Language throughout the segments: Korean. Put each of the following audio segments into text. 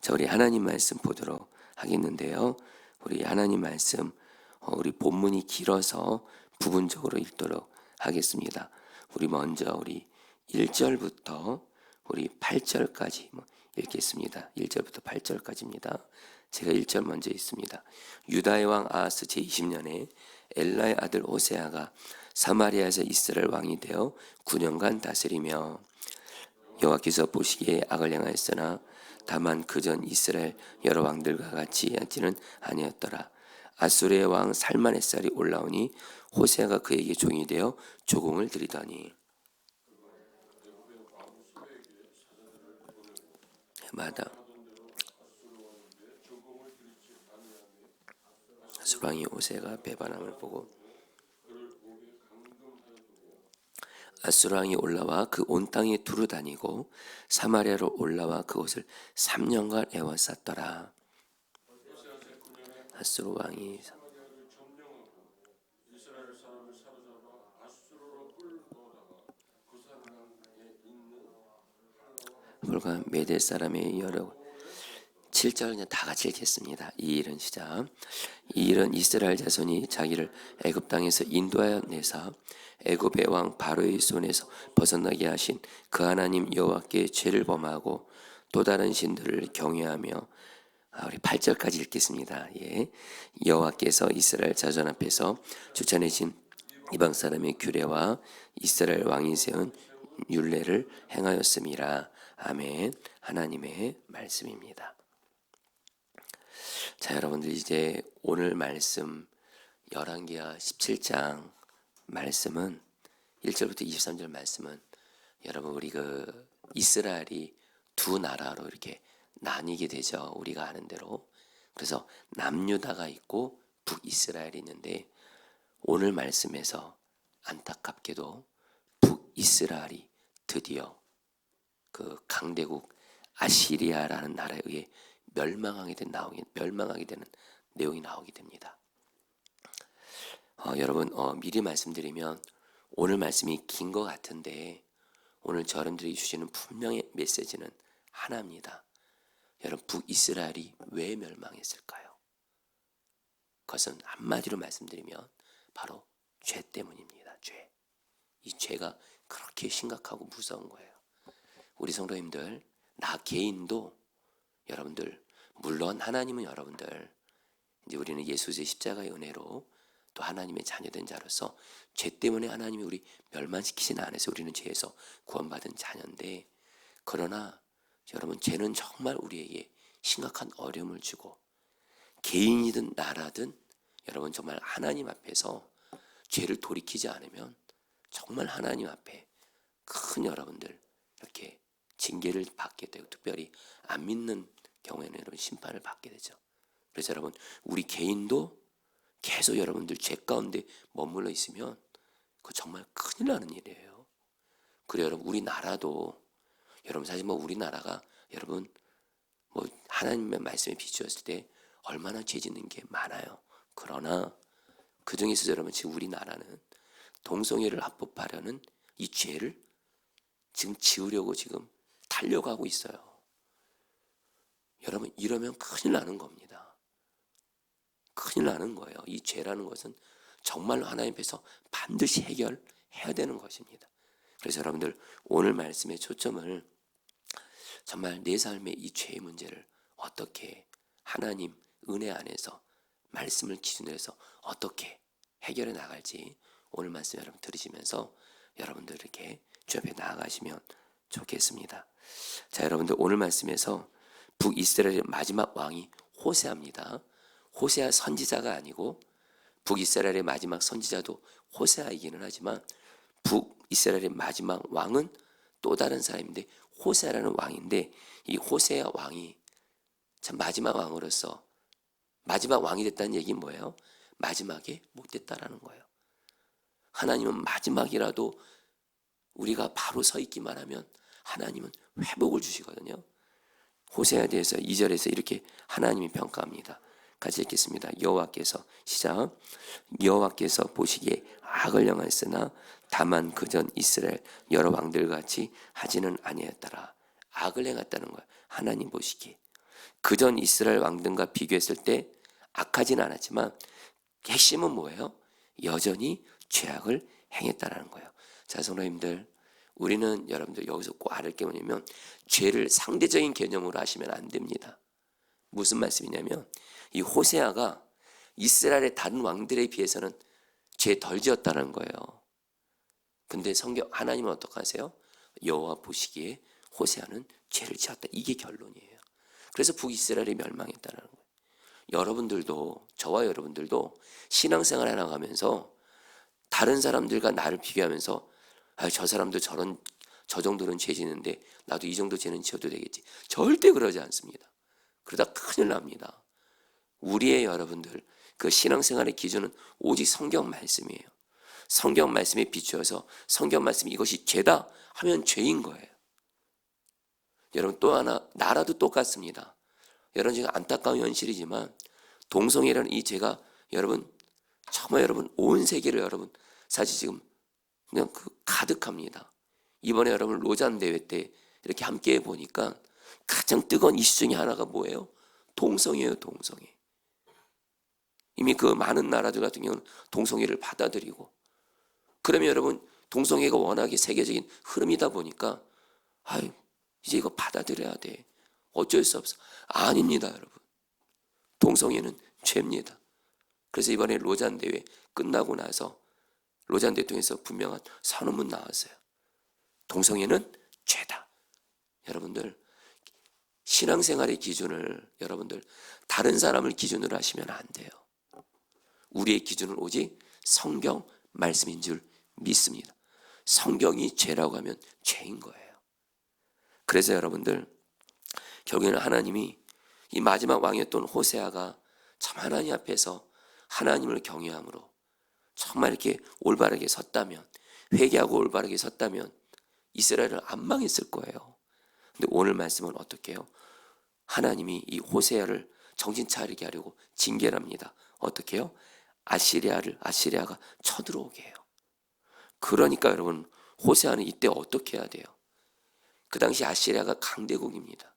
자, 우리 하나님 말씀 보도록 하겠는데요. 우리 하나님 말씀, 우리 본문이 길어서 부분적으로 읽도록 하겠습니다. 우리 먼저 우리 1절부터 우리 8절까지 읽겠습니다. 1절부터 8절까지입니다. 제가 1절 먼저 읽습니다. 유다의 왕 아하스 제20년에 엘라의 아들 호세아가 사마리아에서 이스라엘 왕이 되어 9년간 다스리며 여호와께서 보시기에 악을 행하였으나 다만 그전 이스라엘 여러 왕들과 같이 하지는 아니었더라. 아수르의 왕 살만에살이 올라오니 호세아가 그에게 종이 되어 조공을 드리더니 해마다 아수르 왕이 호세아가 배반함을 보고 아수르 왕이 올라와 그 온 땅에 두루 다니고 사마리아로 올라와 그곳을 3년간 에워쌌더라. 아수르 왕이 불과 메대 사람의 여러 7절 그냥 다 같이 읽겠습니다. 이 일은 시작. 이 일은 이스라엘 자손이 자기를 애굽 땅에서 인도하여 내사 애굽의 왕 바로의 손에서 벗어나게 하신 그 하나님 여호와께 죄를 범하고 또 다른 신들을 경외하며 우리 8절까지 읽겠습니다. 예. 여호와께서 이스라엘 자손 앞에서 쫓아내신 이방 사람의 규례와 이스라엘 왕이 세운 율례를 행하였음이라. 아멘. 하나님의 말씀입니다. 자, 여러분들 이제 오늘 말씀 열왕기하 17장 말씀은 1절부터 23절 말씀은 여러분 우리 그 이스라엘이 두 나라로 이렇게 나뉘게 되죠. 우리가 아는 대로. 그래서 남유다가 있고 북이스라엘이 있는데 오늘 말씀에서 안타깝게도 북이스라엘이 드디어 그 강대국 아시리아라는 나라에 의해 멸망하게 되는 내용이 나오게 됩니다. 여러분 미리 말씀드리면 오늘 말씀이 긴 것 같은데 오늘 저님들이 주시는 분명히 메시지는 하나입니다. 여러분 북이스라엘이 왜 멸망했을까요? 그것은 한마디로 말씀드리면 바로 죄 때문입니다. 죄. 이 죄가 그렇게 심각하고 무서운 거예요. 우리 성도님들, 나 개인도 여러분들 물론 하나님은 여러분들 이제 우리는 예수의 십자가의 은혜로 또 하나님의 자녀된 자로서 죄 때문에 하나님이 우리 멸망시키진 않아서 우리는 죄에서 구원받은 자녀인데 그러나 여러분 죄는 정말 우리에게 심각한 어려움을 주고 개인이든 나라든 여러분 정말 하나님 앞에서 죄를 돌이키지 않으면 정말 하나님 앞에 큰 여러분들 이렇게 징계를 받게 되고 특별히 안 믿는 경우에는 여러분 심판을 받게 되죠. 그래서 여러분 우리 개인도 계속 여러분들 죄 가운데 머물러 있으면 그거 정말 큰일 나는 일이에요. 그래 여러분 우리 나라도 여러분 사실 우리나라가 여러분 하나님의 말씀에 비추었을 때 얼마나 죄 짓는 게 많아요. 그러나 그 중에서 여러분 지금 우리나라는 동성애를 합법화하려는 이 죄를 지금 지우려고 지금 달려가고 있어요. 여러분 이러면 큰일 나는 겁니다. 큰일 나는 거예요. 이 죄라는 것은 정말로 하나님 앞에서 반드시 해결해야 되는 것입니다. 그래서 여러분들 오늘 말씀의 초점을 정말 내 삶의 이 죄의 문제를 어떻게 하나님 은혜 안에서 말씀을 기준으로 해서 어떻게 해결해 나갈지 오늘 말씀 여러분 들으시면서 여러분들 이렇게 주 앞에 나아가시면 좋겠습니다. 자, 여러분들 오늘 말씀에서 북이스라엘의 마지막 왕이 호세아입니다. 호세아 선지자가 아니고 북이스라엘의 마지막 선지자도 호세아이기는 하지만 북이스라엘의 마지막 왕은 또 다른 사람인데 호세아라는 왕인데 이 호세아 왕이 참 마지막 왕으로서 마지막 왕이 됐다는 얘기는 뭐예요? 마지막에 못 됐다라는 거예요. 하나님은 마지막이라도 우리가 바로 서 있기만 하면 하나님은 회복을 주시거든요. 호세아에 대해서 2절에서 이렇게 하나님이 평가합니다. 같이 읽겠습니다. 여호와께서 시작. 여호와께서 보시기에 악을 행하였으나 다만 그전 이스라엘 여러 왕들 같이 하지는 아니었더라. 악을 행했다는 거예요. 하나님 보시기에. 그전 이스라엘 왕들과 비교했을 때 악하진 않았지만 핵심은 뭐예요? 여전히 죄악을 행했다라는 거예요. 자, 성도님들, 우리는 여러분들 여기서 꼭 알을 게 뭐냐면 죄를 상대적인 개념으로 하시면 안 됩니다. 무슨 말씀이냐면 이 호세아가 이스라엘의 다른 왕들에 비해서는 죄 덜 지었다는 거예요. 근데 성경 하나님은 어떻게 하세요? 여호와 보시기에 호세아는 죄를 지었다. 이게 결론이에요. 그래서 북이스라엘이 멸망했다는 거예요. 여러분들도, 저와 여러분들도 신앙생활 해나가면서 다른 사람들과 나를 비교하면서 저 사람도 저 정도는 죄 지는데 나도 이 정도 죄는 지어도 되겠지. 절대 그러지 않습니다. 그러다 큰일 납니다. 우리의 여러분들 그 신앙생활의 기준은 오직 성경 말씀이에요. 성경 말씀에 비추어서 성경 말씀이 이것이 죄다 하면 죄인 거예요. 여러분 또 하나, 나라도 똑같습니다. 여러분 지금 안타까운 현실이지만 동성애라는 이 죄가 여러분 정말 여러분 온 세계를 여러분 사실 지금 그냥 가득합니다. 이번에 여러분 로잔 대회 때 이렇게 함께 해보니까 가장 뜨거운 이슈 중에 하나가 뭐예요? 동성애예요. 동성애. 이미 그 많은 나라들 같은 경우는 동성애를 받아들이고, 그러면 여러분 동성애가 워낙에 세계적인 흐름이다 보니까 이제 이거 받아들여야 돼. 어쩔 수 없어. 아닙니다, 여러분. 동성애는 죄입니다. 그래서 이번에 로잔 대회 끝나고 나서 로잔 대통령에서 분명한 선언문 나왔어요. 동성애는 죄다. 여러분들 신앙생활의 기준을 여러분들 다른 사람을 기준으로 하시면 안 돼요. 우리의 기준은 오직 성경 말씀인 줄 믿습니다. 성경이 죄라고 하면 죄인 거예요. 그래서 여러분들 결국에는 하나님이 이 마지막 왕이었던 호세아가 참 하나님 앞에서 하나님을 경외함으로 정말 이렇게 올바르게 섰다면, 회개하고 올바르게 섰다면 이스라엘은 안 망했을 거예요. 근데 오늘 말씀은 어떻게 해요? 하나님이 이 호세아를 정신 차리게 하려고 징계를 합니다. 어떻게 해요? 아시리아가 쳐들어오게 해요. 그러니까 여러분 호세아는 이때 어떻게 해야 돼요? 그 당시 아시리아가 강대국입니다.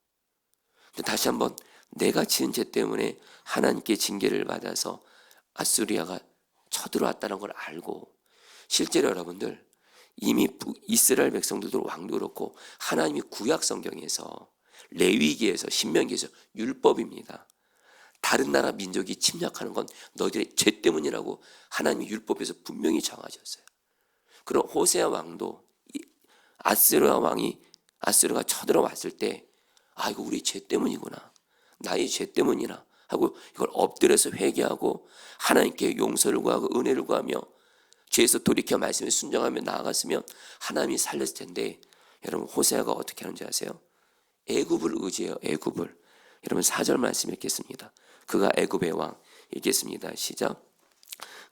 근데 다시 한번 내가 지은 죄 때문에 하나님께 징계를 받아서 아수리아가 쳐들어왔다는 걸 알고, 실제로 여러분들 이미 이스라엘 백성들도 왕도 그렇고 하나님이 구약 성경에서 레위기에서 신명기에서 율법입니다. 다른 나라 민족이 침략하는 건 너희들의 죄 때문이라고 하나님이 율법에서 분명히 정하셨어요. 그럼 호세아 왕도 아수르가 쳐들어왔을 때 이거 우리 죄 때문이구나, 나의 죄 때문이나 하고 이걸 엎드려서 회개하고 하나님께 용서를 구하고 은혜를 구하며 죄에서 돌이켜 말씀에 순종하며 나아갔으면 하나님이 살렸을 텐데, 여러분 호세아가 어떻게 하는지 아세요? 애굽을 의지해요. 애굽을. 여러분 4절 말씀 읽겠습니다. 그가 애굽의 왕, 읽겠습니다. 시작.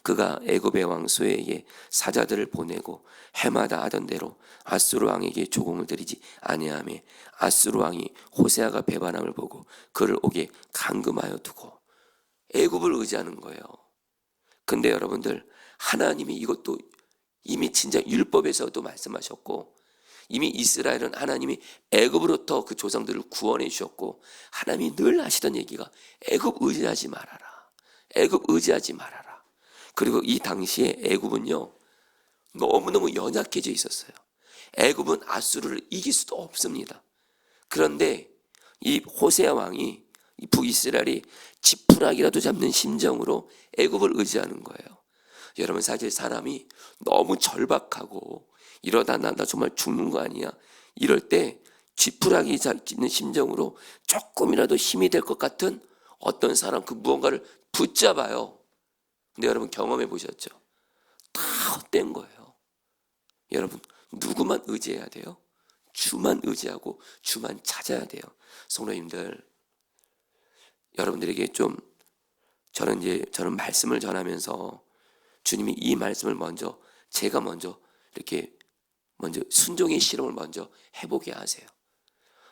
그가 애굽의 왕 소에게 사자들을 보내고 해마다 하던 대로 아수르 왕에게 조공을 드리지 아니하며 아수르 왕이 호세아가 배반함을 보고 그를 오게 감금하여 두고. 애굽을 의지하는 거예요. 근데 여러분들 하나님이 이것도 이미 진짜 율법에서도 말씀하셨고, 이미 이스라엘은 하나님이 애굽으로부터 그 조상들을 구원해 주셨고, 하나님이 늘 하시던 얘기가 애굽 의지하지 말아라. 애굽 의지하지 말아라. 그리고 이 당시에 애굽은요 너무너무 연약해져 있었어요. 애굽은 아수르를 이길 수도 없습니다. 그런데 이 호세아 왕이 이 북이스라엘이 지푸라기라도 잡는 심정으로 애굽을 의지하는 거예요. 여러분 사실 사람이 너무 절박하고 이러다 나 정말 죽는 거 아니야, 이럴 때 지푸라기 잡는 심정으로 조금이라도 힘이 될 것 같은 어떤 사람 그 무언가를 붙잡아요. 근데 여러분 경험해 보셨죠? 다 헛된 거예요. 여러분 누구만 의지해야 돼요? 주만 의지하고 주만 찾아야 돼요. 성도님들, 여러분들에게 좀 저는 말씀을 전하면서 주님이 이 말씀을 제가 먼저 순종의 실험을 먼저 해보게 하세요.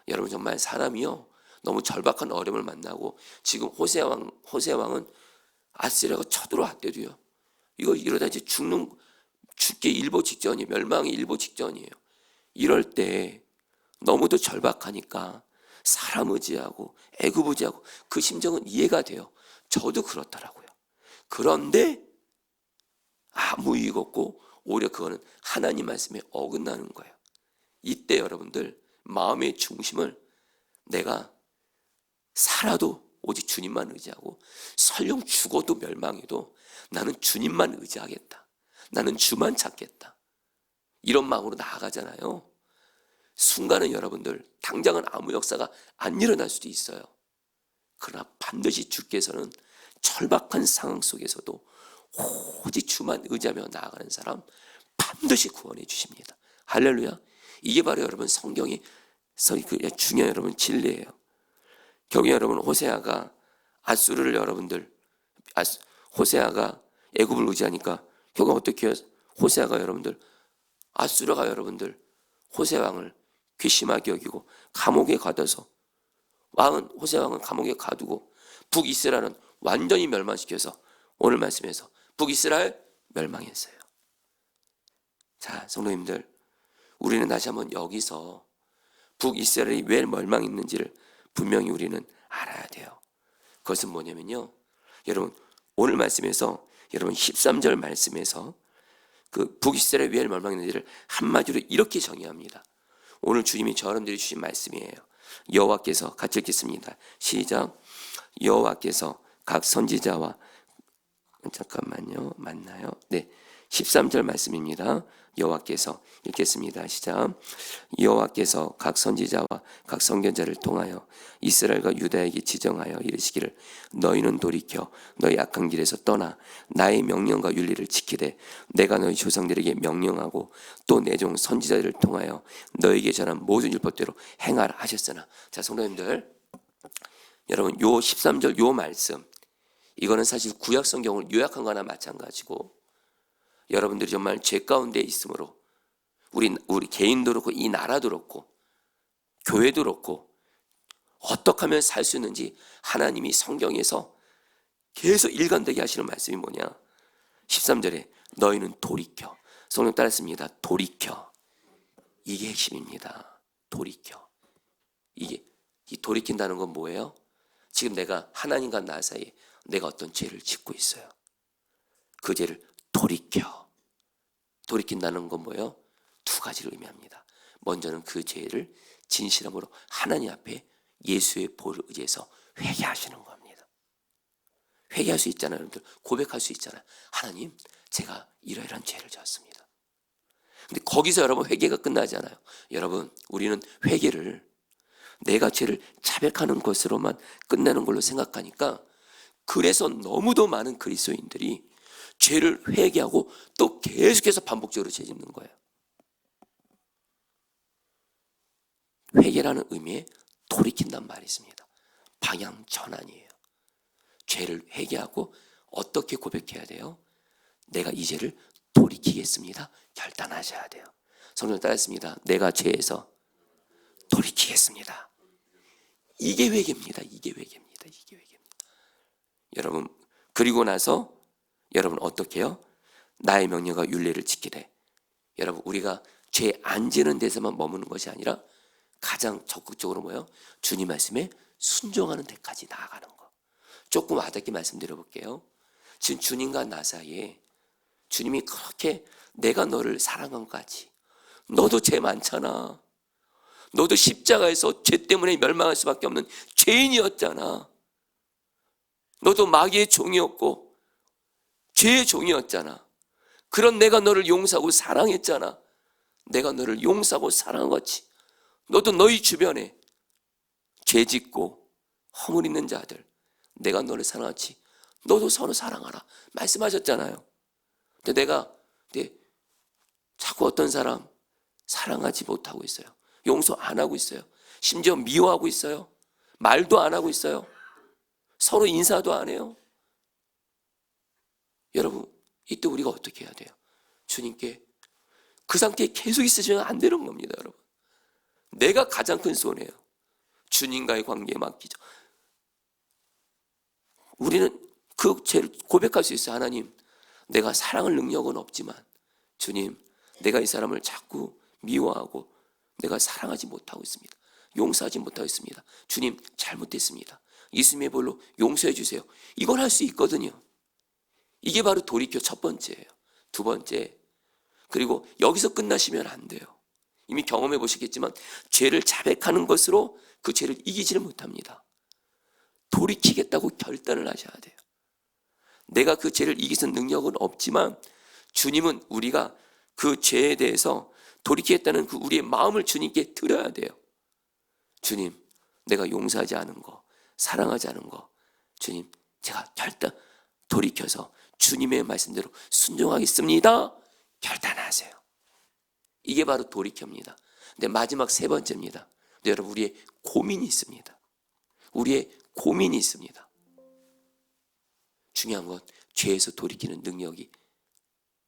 여러분 정말 사람이요 너무 절박한 어려움을 만나고, 지금 호세아 왕은 아시리아가 쳐들어왔대도요, 이거 이러다 이제 죽기 일보 직전이에요. 멸망이 일보 직전이에요. 이럴 때 너무도 절박하니까 사람 의지하고 애굽 의지하고 그 심정은 이해가 돼요. 저도 그렇더라고요. 그런데 아무 이유가 없고 오히려 그거는 하나님 말씀에 어긋나는 거예요. 이때 여러분들 마음의 중심을 내가 살아도 오직 주님만 의지하고 설령 죽어도 멸망해도 나는 주님만 의지하겠다. 나는 주만 찾겠다. 이런 마음으로 나아가잖아요. 순간은 여러분들 당장은 아무 역사가 안 일어날 수도 있어요. 그러나 반드시 주께서는 절박한 상황 속에서도 오직 주만 의지하며 나아가는 사람 반드시 구원해 주십니다. 할렐루야. 이게 바로 여러분 성경의 중요한 여러분 진리예요. 경우 여러분 호세아가 아수르를 여러분들 호세아가 애굽을 의지하니까 결국 어떻게 해요? 호세아가 여러분들 아수르가 여러분들 호세 왕을 괘씸하게 여기고 감옥에 가둬서 호세 왕은 감옥에 가두고 북이스라엘은 완전히 멸망시켜서 오늘 말씀에서 북이스라엘 멸망했어요. 자, 성도님들, 우리는 다시 한번 여기서 북이스라엘이 왜 멸망했는지를 분명히 우리는 알아야 돼요. 그것은 뭐냐면요, 여러분 오늘 말씀에서 여러분 13절 말씀에서 그 북이스라엘이 왜 멸망했는지를 한마디로 이렇게 정의합니다. 오늘 주님이 저여러분들이 주신 말씀이에요. 여호와께서 같이 읽겠습니다. 시작. 여호와께서 각 선지자와 잠깐만요. 맞나요? 네. 13절 말씀입니다. 여호와께서 읽겠습니다. 시작. 여호와께서 각 선지자와 각 선견자를 통하여 이스라엘과 유다에게 지정하여 이르시기를 너희는 돌이켜 너희 악한 길에서 떠나 나의 명령과 윤리를 지키되 내가 너희 조상들에게 명령하고 또 내 종 선지자들을 통하여 너희에게 전한 모든 율법대로 행하라 하셨으나. 자, 성도님들, 여러분 요 13절 요 말씀, 이거는 사실 구약 성경을 요약한 거나 마찬가지고 여러분들이 정말 죄 가운데 있으므로 우리 개인도 그렇고 이 나라도 그렇고 교회도 그렇고 어떻게 하면 살 수 있는지 하나님이 성경에서 계속 일관되게 하시는 말씀이 뭐냐? 13절에 너희는 돌이켜. 성령 따랐습니다. 돌이켜. 이게 핵심입니다. 돌이켜. 이 돌이킨다는 건 뭐예요? 지금 내가 하나님과 나 사이에 내가 어떤 죄를 짓고 있어요. 그 죄를 돌이켜. 돌이킨다는 건 뭐예요? 두 가지를 의미합니다. 먼저는 그 죄를 진실함으로 하나님 앞에 예수의 보혈을 의지해서 회개하시는 겁니다. 회개할 수 있잖아요. 여러분들 고백할 수 있잖아요. 하나님, 제가 이러이러한 죄를 지었습니다. 근데 거기서 여러분 회개가 끝나지 않아요. 여러분, 우리는 회개를 내가 죄를 자백하는 것으로만 끝내는 걸로 생각하니까 그래서 너무도 많은 그리스도인들이 죄를 회개하고 또 계속해서 반복적으로 죄 짓는 거예요. 회개라는 의미에 돌이킨단 말이 있습니다. 방향 전환이에요. 죄를 회개하고 어떻게 고백해야 돼요? 내가 이 죄를 돌이키겠습니다. 결단하셔야 돼요. 성경 따랐습니다. 내가 죄에서 돌이키겠습니다. 이게 회개입니다. 이게 회개입니다. 이게 회개입니다. 여러분, 그리고 나서 여러분 어떻게 해요? 나의 명령과 윤례를 지키되. 여러분, 우리가 죄 안 지는 데서만 머무는 것이 아니라 가장 적극적으로 뭐예요? 주님 말씀에 순종하는 데까지 나아가는 거. 조금 와닿게 말씀드려볼게요. 지금 주님과 나 사이에 주님이 그렇게 내가 너를 사랑한 것 같이, 너도 죄 많잖아. 너도 십자가에서 죄 때문에 멸망할 수밖에 없는 죄인이었잖아. 너도 마귀의 종이었고 죄의 종이었잖아. 그런 내가 너를 용서하고 사랑했잖아. 내가 너를 용서하고 사랑한 것이 너도 너희 주변에 죄 짓고 허물 있는 자들, 내가 너를 사랑하지 너도 서로 사랑하라 말씀하셨잖아요. 근데 내가 자꾸 어떤 사람 사랑하지 못하고 있어요. 용서 안 하고 있어요. 심지어 미워하고 있어요. 말도 안 하고 있어요. 서로 인사도 안 해요. 여러분, 이때 우리가 어떻게 해야 돼요? 주님께 그 상태에 계속 있으시면 안 되는 겁니다. 여러분, 내가 가장 큰 손해예요. 주님과의 관계에 맡기죠. 우리는 그 죄를 고백할 수 있어요. 하나님, 내가 사랑할 능력은 없지만 주님, 내가 이 사람을 자꾸 미워하고 내가 사랑하지 못하고 있습니다. 용서하지 못하겠습니다. 주님 잘못했습니다. 예수님의 볼로 용서해 주세요. 이걸 할 수 있거든요. 이게 바로 돌이켜 첫 번째예요. 두 번째, 그리고 여기서 끝나시면 안 돼요. 이미 경험해 보시겠지만 죄를 자백하는 것으로 그 죄를 이기지를 못합니다. 돌이키겠다고 결단을 하셔야 돼요. 내가 그 죄를 이기는 능력은 없지만 주님은 우리가 그 죄에 대해서 돌이키겠다는 그 우리의 마음을 주님께 드려야 돼요. 주님, 내가 용서하지 않은 거, 사랑하지 않은 거, 주님, 제가 결단 돌이켜서 주님의 말씀대로 순종하겠습니다. 결단하세요. 이게 바로 돌이켜입니다. 근데 마지막 세 번째입니다. 근데 여러분, 우리의 고민이 있습니다. 우리의 고민이 있습니다. 중요한 건 죄에서 돌이키는 능력이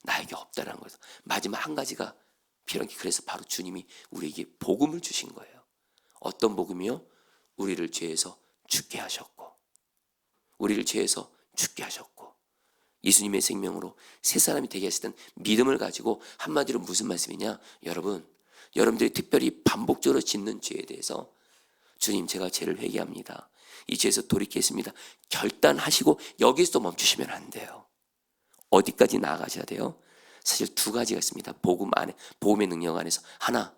나에게 없다는 거예요. 마지막 한 가지가 필요한 게, 그래서 바로 주님이 우리에게 복음을 주신 거예요. 어떤 복음이요? 우리를 죄에서 죽게 하셨고, 우리를 죄에서 죽게 하셨고, 예수님의 생명으로 새 사람이 되게 하시던 믿음을 가지고, 한마디로 무슨 말씀이냐? 여러분들이 특별히 반복적으로 짓는 죄에 대해서 주님, 제가 죄를 회개합니다. 이 죄에서 돌이키겠습니다. 결단하시고 여기서 멈추시면 안 돼요. 어디까지 나아가셔야 돼요? 사실 두 가지가 있습니다. 복음 안에, 복음의 능력 안에서. 하나,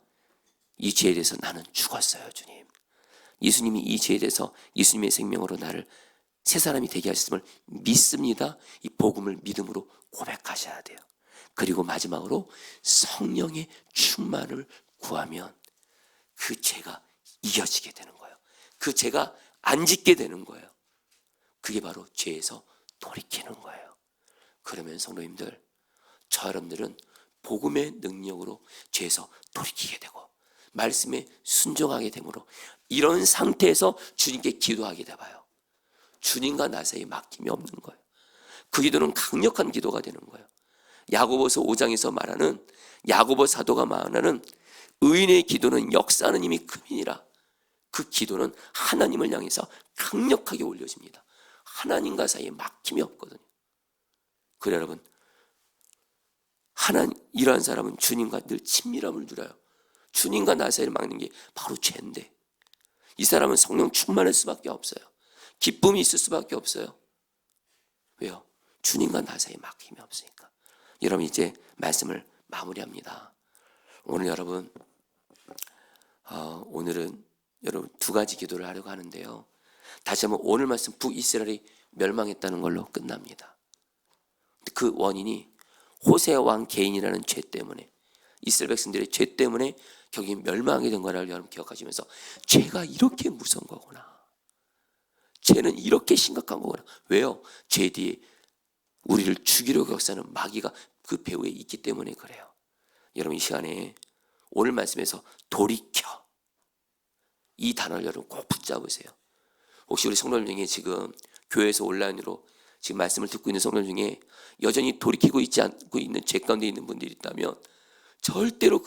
이 죄에 대해서 나는 죽었어요, 주님. 예수님이 이 죄에 대해서 예수님의 생명으로 나를 새 사람이 되게 하셨음을 믿습니다. 이 복음을 믿음으로 고백하셔야 돼요. 그리고 마지막으로 성령의 충만을 구하면 그 죄가 이겨지게 되는 거예요. 그 죄가 안 짓게 되는 거예요. 그게 바로 죄에서 돌이키는 거예요. 그러면 성도님들, 저 여러분들은 복음의 능력으로 죄에서 돌이키게 되고 말씀에 순종하게 되므로 이런 상태에서 주님께 기도하게 돼봐요. 주님과 나 사이에 막힘이 없는 거예요. 그 기도는 강력한 기도가 되는 거예요. 야고보서 5장에서 말하는, 야고보 사도가 말하는 의인의 기도는 역사하는 힘이 큼이니라. 그 기도는 하나님을 향해서 강력하게 올려집니다. 하나님과 사이에 막힘이 없거든요. 그래 여러분, 이러한 사람은 주님과 늘 친밀함을 누려요. 주님과 나 사이를 막는 게 바로 죄인데, 이 사람은 성령 충만할 수밖에 없어요. 기쁨이 있을 수밖에 없어요. 왜요? 주님과 나 사이에 막힘이 없으니까. 여러분, 이제 말씀을 마무리합니다. 오늘 여러분, 오늘은 여러분 두 가지 기도를 하려고 하는데요. 다시 한번 오늘 말씀, 북이스라엘이 멸망했다는 걸로 끝납니다. 그 원인이 호세 왕 개인이라는 죄 때문에, 이스라엘 백성들의 죄 때문에 결국에 멸망하게 된 거를 여러분 기억하시면서, 죄가 이렇게 무서운 거구나, 죄는 이렇게 심각한 거구나. 왜요? 죄 뒤에 우리를 죽이려고 역사하는 마귀가 그 배후에 있기 때문에 그래요. 여러분, 이 시간에 오늘 말씀에서 돌이켜, 이 단어를 여러분 꼭 붙잡으세요. 혹시 우리 성도들 중에 지금 교회에서 온라인으로 지금 말씀을 듣고 있는 성도들 중에 여전히 돌이키고 있지 않고 있는 죄 가운데 있는 분들이 있다면 절대로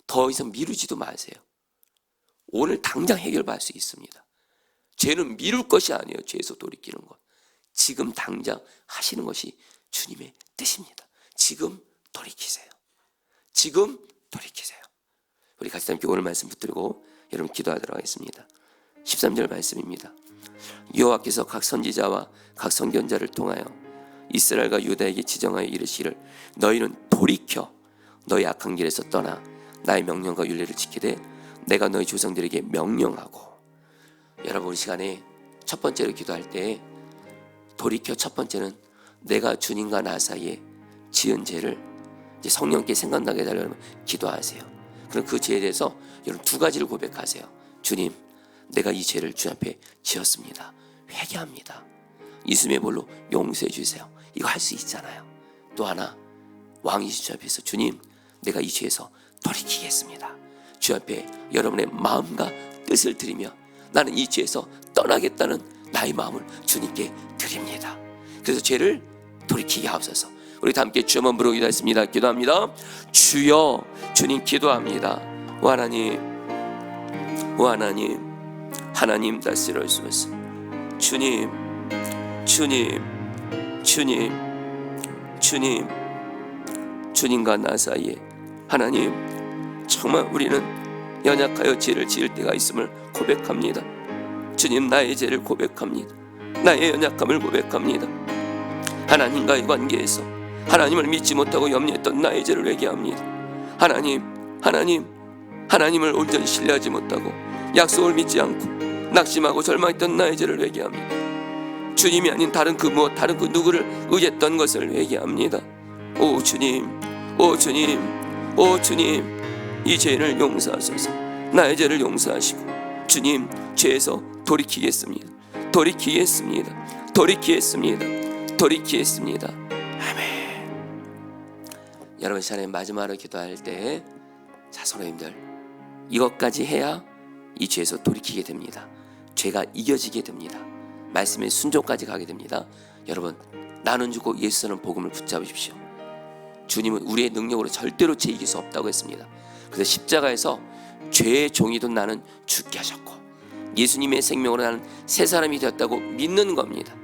더 이상 미루지도 마세요. 오늘 당장 해결받을 수 있습니다. 죄는 미룰 것이 아니에요. 죄에서 돌이키는 것, 지금 당장 하시는 것이 주님의 뜻입니다. 지금 돌이키세요. 지금 돌이키세요. 우리 같이 함께 오늘 말씀 붙들고 여러분 기도하도록 하겠습니다. 13절 말씀입니다. 여호와께서 각 선지자와 각 선견자를 통하여 이스라엘과 유다에게 지정하여 이르시기를, 너희는 돌이켜 너희 악한 길에서 떠나 나의 명령과 율례를 지키되 내가 너희 조상들에게 명령하고. 여러분, 우리 시간에 첫 번째로 기도할 때 돌이켜, 첫 번째는 내가 주님과 나 사이에 지은 죄를 이제 성령께 생각나게 해달라고 기도하세요. 그럼 그 죄에 대해서 여러분 두 가지를 고백하세요. 주님, 내가 이 죄를 주 앞에 지었습니다. 회개합니다. 예수님의 볼로 용서해 주세요. 이거 할 수 있잖아요. 또 하나, 왕이신 주 앞에서 주님, 내가 이 죄에서 돌이키겠습니다. 주 앞에 여러분의 마음과 뜻을 드리며 나는 이 죄에서 떠나겠다는 나의 마음을 주님께 드립니다. 그래서 죄를 돌이키게 하옵소서. 우리 다 함께 주여 한번 부르고 기도하겠습니다. 기도합니다. 주여, 주님 기도합니다. 오 하나님, 오 하나님, 하나님 다스려주소서. 주님, 주님, 주님, 주님, 주님과 나 사이에 하나님, 정말 우리는 연약하여 죄를 지을 때가 있음을 고백합니다. 주님, 나의 죄를 고백합니다. 나의 연약함을 고백합니다. 하나님과의 관계에서 하나님을 믿지 못하고 염려했던 나의 죄를 회개합니다. 하나님을 온전히 신뢰하지 못하고 약속을 믿지 않고 낙심하고 절망했던 나의 죄를 회개합니다. 주님이 아닌 다른 그 누구를 의지했던 것을 회개합니다. 오 주님, 이 죄를 용서하소서. 나의 죄를 용서하시고 주님, 죄에서 돌이키겠습니다. 아멘. 여러분, 시간에 마지막으로 기도할 때, 자, 성도님들, 이것까지 해야 이 죄에서 돌이키게 됩니다. 죄가 이겨지게 됩니다. 말씀의 순종까지 가게 됩니다. 여러분, 나는 주고 예수는 복음을 붙잡으십시오. 주님은 우리의 능력으로 절대로 죄 이길 수 없다고 했습니다. 그래서 십자가에서 죄의 종이던 나는 죽게 하셨고 예수님의 생명으로 나는 새 사람이 되었다고 믿는 겁니다.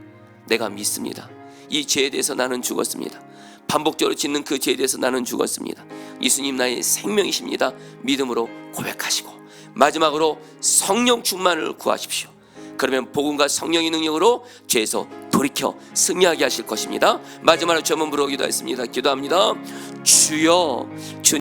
내가 믿습니다. 이 죄에 대해서 나는 죽었습니다. 반복적으로 짓는 그 죄에 대해서 나는 죽었습니다. 예수님 나의 생명이십니다. 믿음으로 고백하시고 마지막으로 성령 충만을 구하십시오. 그러면 복음과 성령의 능력으로 죄에서 돌이켜 승리하게 하실 것입니다. 마지막으로 주 한번 부르고 기도하겠습니다. 기도합니다. 주여,